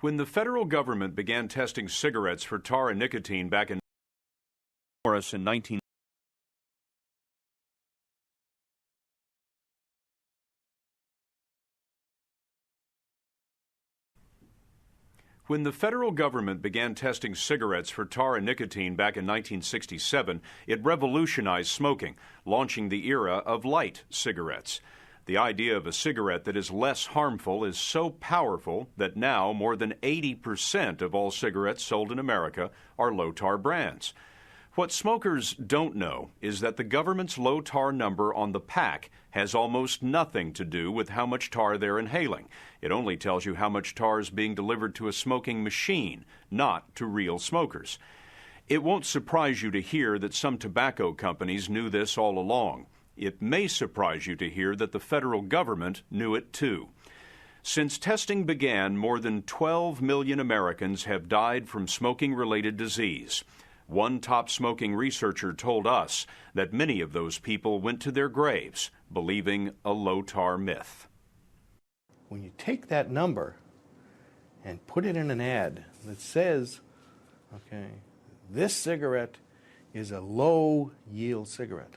When the federal government began testing cigarettes for tar and nicotine back in Morris in 19 When the federal government began testing cigarettes for tar and nicotine back in 1967, it revolutionized smoking, launching the era of light cigarettes. The idea of a cigarette that is less harmful is so powerful that now more than 80% of all cigarettes sold in America are low-tar brands. What smokers don't know is that the government's low-tar number on the pack has almost nothing to do with how much tar they're inhaling. It only tells you how much tar is being delivered to a smoking machine, not to real smokers. It won't surprise you to hear that some tobacco companies knew this all along. It may surprise you to hear that the federal government knew it too. Since testing began, more than 12 million Americans have died from smoking-related disease. One top smoking researcher told us that many of those people went to their graves believing a low-tar myth. When you take that number and put it in an ad that says, okay, this cigarette is a low-yield cigarette.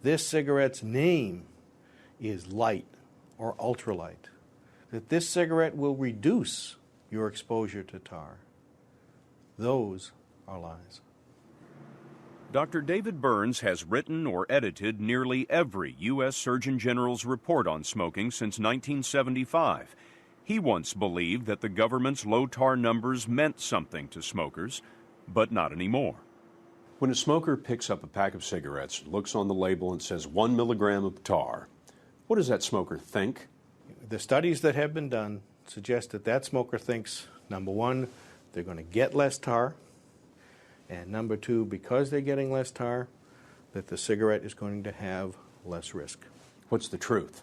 This cigarette's name is light or ultralight. That this cigarette will reduce your exposure to tar. Those are lies. Dr. David Burns has written or edited nearly every U.S. Surgeon General's report on smoking since 1975. He once believed that the government's low-tar numbers meant something to smokers, but not anymore. When a smoker picks up a pack of cigarettes, looks on the label and says 1 milligram of tar, what does that smoker think? The studies that have been done suggest that that smoker thinks, number one, they're going to get less tar, and number two, because they're getting less tar, that the cigarette is going to have less risk. What's the truth?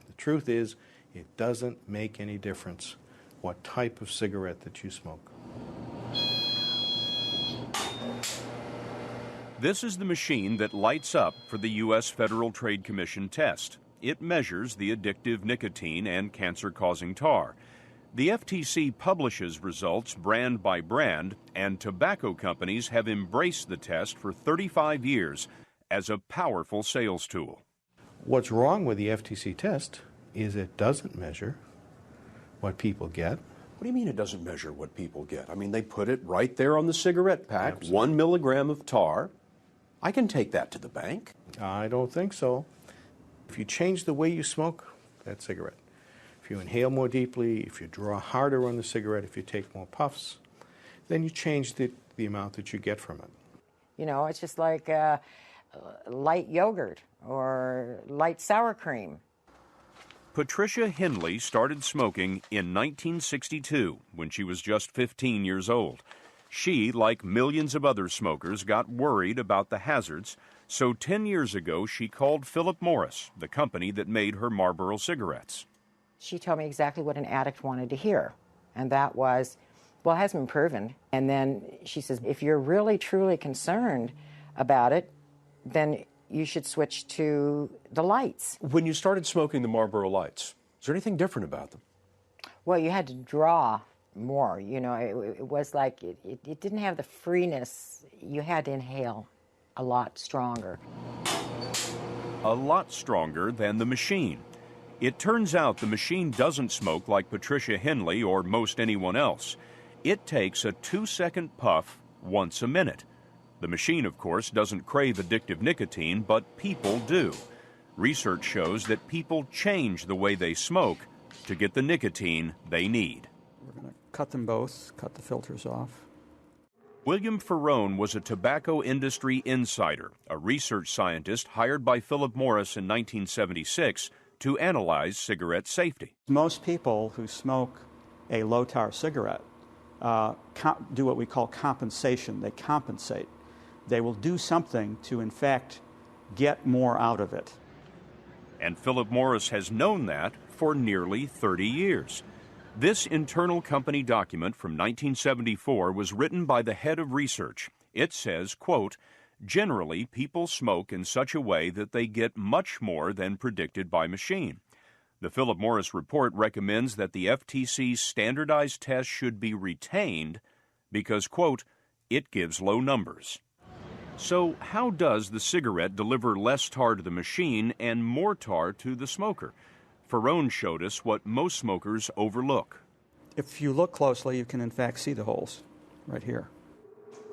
The truth is, it doesn't make any difference what type of cigarette that you smoke. This is the machine that lights up for the U.S. Federal Trade Commission test. It measures the addictive nicotine and cancer-causing tar. The FTC publishes results brand by brand, and tobacco companies have embraced the test for 35 years as a powerful sales tool. What's wrong with the FTC test is it doesn't measure what people get. What do you mean it doesn't measure what people get? I mean, they put it right there on the cigarette pack, Absolutely. 1 milligram of tar. I can take that to the bank. I don't think so. If you change the way you smoke that cigarette, if you inhale more deeply, if you draw harder on the cigarette, if you take more puffs, then you change the amount that you get from it. You know, it's just like light yogurt or light sour cream. Patricia Henley started smoking in 1962 when she was just 15 years old. She, like millions of other smokers, got worried about the hazards, so 10 years ago she called Philip Morris, the company that made her Marlboro cigarettes. She told me exactly what an addict wanted to hear, and that was, well, it hasn't been proven. And then she says, if you're really, truly concerned about it, then you should switch to the lights. When you started smoking the Marlboro Lights, is there anything different about them? Well, you had to draw more, you know, it was like, it didn't have the freeness. You had to inhale a lot stronger. A lot stronger than the machine. It turns out the machine doesn't smoke like Patricia Henley or most anyone else. It takes a 2-second puff once a minute. The machine, of course, doesn't crave addictive nicotine, but people do. Research shows that people change the way they smoke to get the nicotine they need. We're going to cut them both, cut the filters off. William Ferrone was a tobacco industry insider, a research scientist hired by Philip Morris in 1976 to analyze cigarette safety. Most people who smoke a low-tar cigarette do what we call compensation. They compensate. They will do something to, in fact, get more out of it. And Philip Morris has known that for nearly 30 years. This internal company document from 1974 was written by the head of research. It says, quote, generally, people smoke in such a way that they get much more than predicted by machine. The Philip Morris report recommends that the FTC's standardized test should be retained because, quote, it gives low numbers. So how does the cigarette deliver less tar to the machine and more tar to the smoker? Ferrone showed us what most smokers overlook. If you look closely, you can in fact see the holes right here.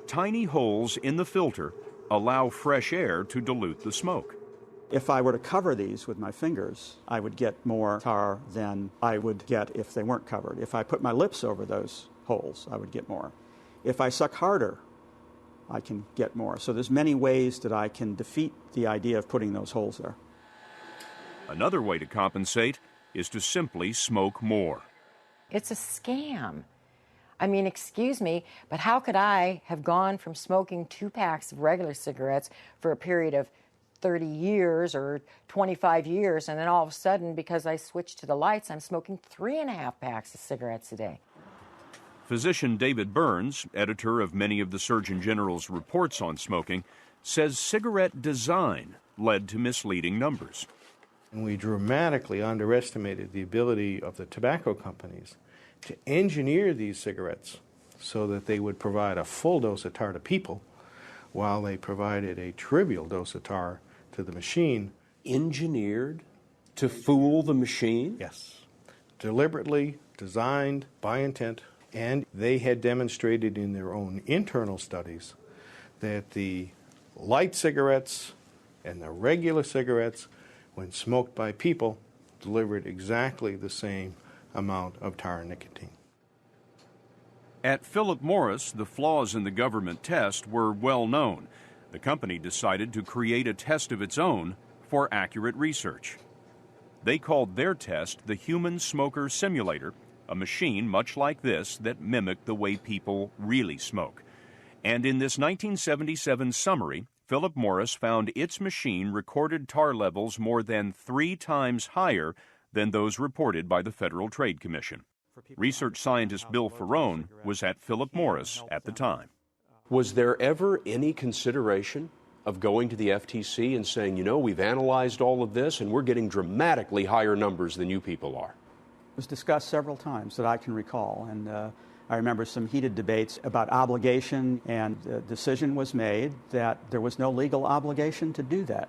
Tiny holes in the filter allow fresh air to dilute the smoke. If I were to cover these with my fingers, I would get more tar than I would get if they weren't covered. If I put my lips over those holes, I would get more. If I suck harder, I can get more. So there's many ways that I can defeat the idea of putting those holes there. Another way to compensate is to simply smoke more. It's a scam. I mean, excuse me, but how could I have gone from smoking 2 packs of regular cigarettes for a period of 30 years or 25 years, and then all of a sudden, because I switched to the lights, I'm smoking 3.5 packs of cigarettes a day? Physician David Burns, editor of many of the Surgeon General's reports on smoking, says cigarette design led to misleading numbers. And we dramatically underestimated the ability of the tobacco companies to engineer these cigarettes so that they would provide a full dose of tar to people while they provided a trivial dose of tar to the machine. Engineered to fool the machine? Yes. Deliberately designed by intent, and they had demonstrated in their own internal studies that the light cigarettes and the regular cigarettes, when smoked by people, delivered exactly the same amount of tar and nicotine. At Philip Morris, the flaws in the government test were well known. The company decided to create a test of its own for accurate research. They called their test the Human Smoker Simulator, a machine much like this that mimicked the way people really smoke. And in this 1977 summary, Philip Morris found its machine recorded tar levels more than 3 times higher than those reported by the Federal Trade Commission. Research scientist Bill Ferrone was at Philip Morris at the time. Was there ever any consideration of going to the FTC and saying, you know, we've analyzed all of this and we're getting dramatically higher numbers than you people are? It was discussed several times that I can recall, and I remember some heated debates about obligation, and the decision was made that there was no legal obligation to do that.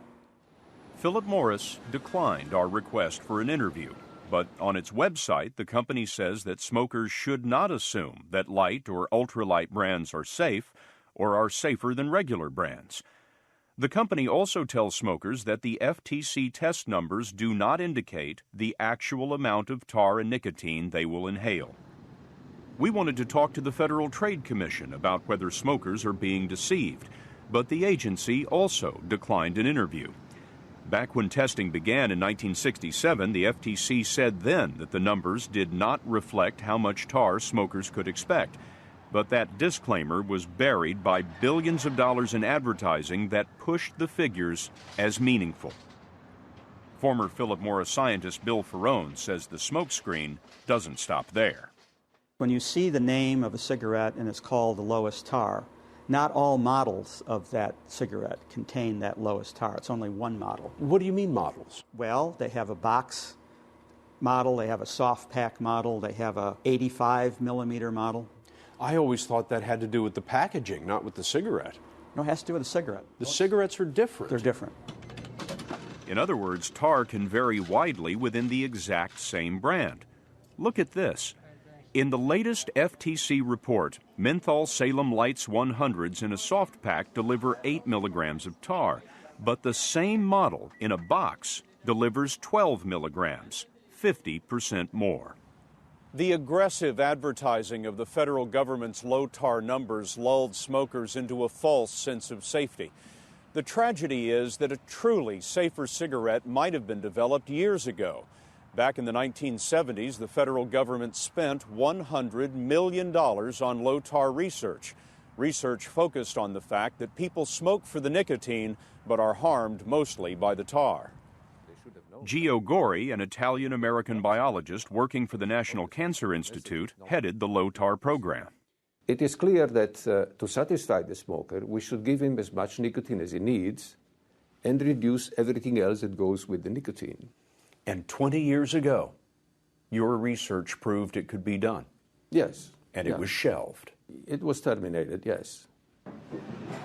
Philip Morris declined our request for an interview, but on its website, the company says that smokers should not assume that light or ultralight brands are safe or are safer than regular brands. The company also tells smokers that the FTC test numbers do not indicate the actual amount of tar and nicotine they will inhale. We wanted to talk to the Federal Trade Commission about whether smokers are being deceived, but the agency also declined an interview. Back when testing began in 1967, the FTC said then that the numbers did not reflect how much tar smokers could expect. But that disclaimer was buried by billions of dollars in advertising that pushed the figures as meaningful. Former Philip Morris scientist Bill Ferrone says the smokescreen doesn't stop there. When you see the name of a cigarette and it's called the lowest tar, not all models of that cigarette contain that lowest tar. It's only one model. What do you mean models? Well, they have a box model, they have a soft pack model, they have a 85 millimeter model. I always thought that had to do with the packaging, not with the cigarette. No, it has to do with the cigarette. The cigarettes are different. They're different. In other words, tar can vary widely within the exact same brand. Look at this. In the latest FTC report, Menthol Salem Lights 100s in a soft pack deliver 8 milligrams of tar, but the same model in a box delivers 12 milligrams, 50% more. The aggressive advertising of the federal government's low tar numbers lulled smokers into a false sense of safety. The tragedy is that a truly safer cigarette might have been developed years ago. Back in the 1970s, the federal government spent $100 million on low tar research. Research focused on the fact that people smoke for the nicotine but are harmed mostly by the tar. Gio Gori, an Italian-American biologist working for the National Cancer Institute, headed the low tar program. It is clear that to satisfy the smoker, we should give him as much nicotine as he needs and reduce everything else that goes with the nicotine. And 20 years ago, your research proved it could be done. Yes. And it was shelved. It was terminated, yes.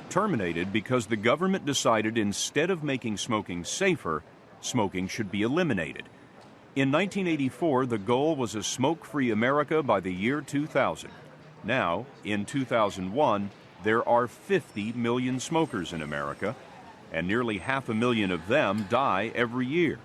Terminated because the government decided instead of making smoking safer, smoking should be eliminated. In 1984, the goal was a smoke-free America by the year 2000. Now, in 2001, there are 50 million smokers in America, and nearly 500,000 of them die every year.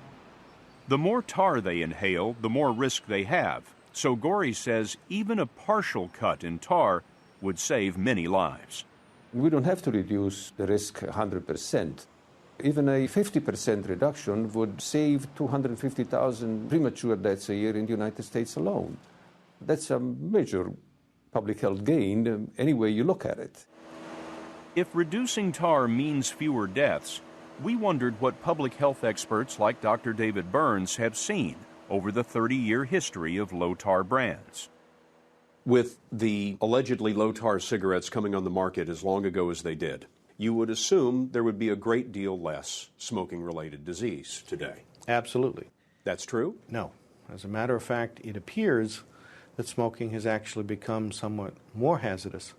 The more tar they inhale, the more risk they have. So Gorey says even a partial cut in tar would save many lives. We don't have to reduce the risk 100%. Even a 50% reduction would save 250,000 premature deaths a year in the United States alone. That's a major public health gain any way you look at it. If reducing tar means fewer deaths, we wondered what public health experts like Dr. David Burns have seen over the 30-year history of low-tar brands. With the allegedly low-tar cigarettes coming on the market as long ago as they did, you would assume there would be a great deal less smoking-related disease today. Absolutely. That's true? No. As a matter of fact, it appears that smoking has actually become somewhat more hazardous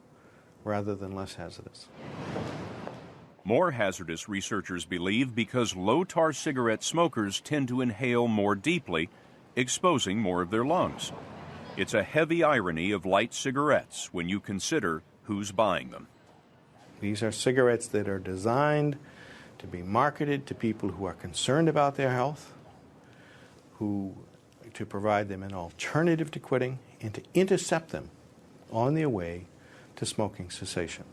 rather than less hazardous. More hazardous, researchers believe, because low-tar cigarette smokers tend to inhale more deeply, exposing more of their lungs. It's a heavy irony of light cigarettes when you consider who's buying them. These are cigarettes that are designed to be marketed to people who are concerned about their health, to provide them an alternative to quitting, and to intercept them on their way to smoking cessation.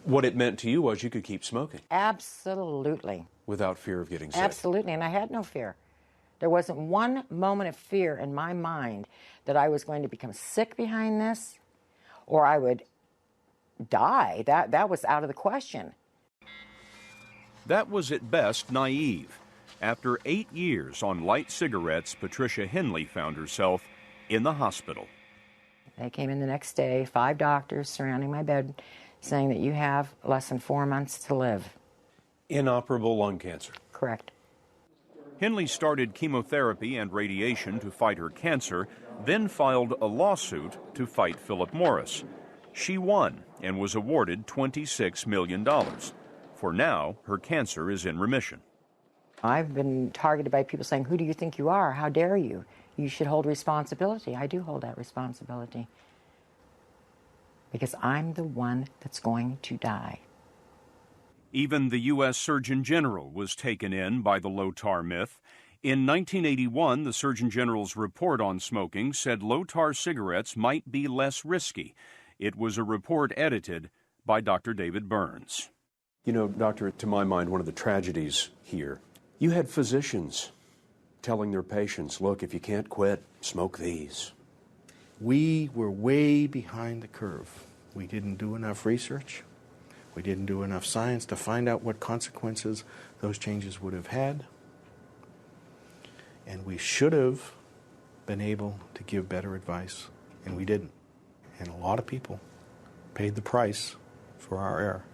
What it meant to you was you could keep smoking. Absolutely. Without fear of getting sick. Absolutely, and I had no fear. There wasn't one moment of fear in my mind that I was going to become sick behind this or I would die. That was out of the question. That was at best naive. After 8 years on light cigarettes, Patricia Henley found herself in the hospital. They came in the next day, 5 doctors surrounding my bed, saying that you have less than 4 months to live. Inoperable lung cancer. Correct. Henley started chemotherapy and radiation to fight her cancer, then filed a lawsuit to fight Philip Morris. She won and was awarded $26 million. For now, her cancer is in remission. I've been targeted by people saying, "Who do you think you are? How dare you? You should hold responsibility." I do hold that responsibility because I'm the one that's going to die. Even the U.S. Surgeon General was taken in by the low-tar myth. In 1981, the Surgeon General's report on smoking said low-tar cigarettes might be less risky. It was a report edited by Dr. David Burns. You know, Doctor, to my mind, one of the tragedies here, you had physicians telling their patients, look, if you can't quit, smoke these. We were way behind the curve. We didn't do enough research. We didn't do enough science to find out what consequences those changes would have had. And we should have been able to give better advice, and we didn't. And a lot of people paid the price for our error.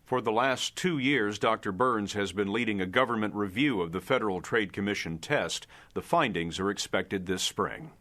For the last 2 years, Dr. Burns has been leading a government review of the Federal Trade Commission test. The findings are expected this spring.